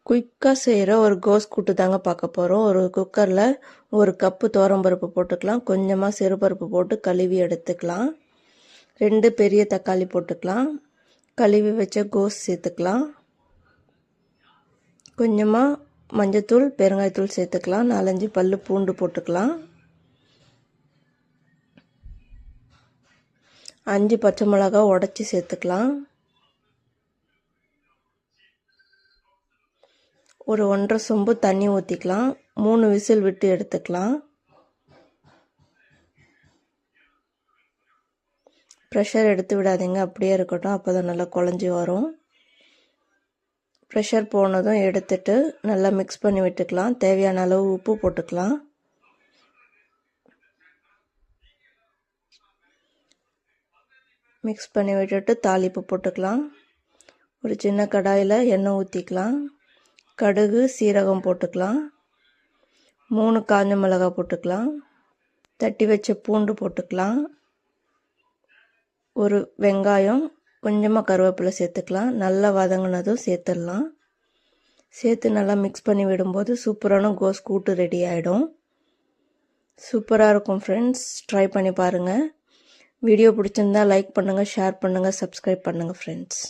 குயிக்காக செய்கிற ஒரு கோஸ் கூட்டு தாங்க பார்க்க போகிறோம். ஒரு குக்கரில் 1 கப்பு துவரம்பருப்பு போட்டுக்கலாம். கொஞ்சமாக சிறுபருப்பு போட்டு கழுவி எடுத்துக்கலாம். 2 பெரிய தக்காளி போட்டுக்கலாம். கழுவி வச்ச கோஸ் சேர்த்துக்கலாம். கொஞ்சமாக மஞ்சத்தூள் பெருங்காயத்தூள் சேர்த்துக்கலாம். 4-5 பல்லு பூண்டு போட்டுக்கலாம். 5 பச்சை மிளகாய் உடச்சி சேர்த்துக்கலாம். ஒரு 1.5 சொம்பு தண்ணி ஊற்றிக்கலாம். 3 விசில் விட்டு எடுத்துக்கலாம். ப்ரெஷர் எடுத்து விடாதீங்க, அப்படியே இருக்கட்டும். அப்போ தான் நல்லா குழஞ்சி வரும். ப்ரெஷர் போனதும் எடுத்துட்டு நல்லா மிக்ஸ் பண்ணி விட்டுக்கலாம். தேவையான அளவு உப்பு போட்டுக்கலாம். மிக்ஸ் பண்ணி விட்டுட்டு தாளிப்பு போட்டுக்கலாம். ஒரு சின்ன கடாயில் எண்ணெய் ஊற்றிக்கலாம். கடுகு சீரகம் போட்டுக்கலாம். 3 காஞ்ச மிளகாய் போட்டுக்கலாம். தட்டி வச்ச பூண்டு போட்டுக்கலாம். ஒரு வெங்காயம், கொஞ்சமாக கருவேப்பிலை சேர்த்துக்கலாம். நல்லா வதங்கினதும் சேர்த்துடலாம். சேர்த்து நல்லா மிக்ஸ் பண்ணி விடும்போது சூப்பரான கோஸ் கூட்டு ரெடி ஆகிடும். சூப்பராக இருக்கும் ஃப்ரெண்ட்ஸ், ட்ரை பண்ணி பாருங்கள். வீடியோ பிடிச்சிருந்தா லைக் பண்ணுங்கள், ஷேர் பண்ணுங்கள், சப்ஸ்கிரைப் பண்ணுங்கள் ஃப்ரெண்ட்ஸ்.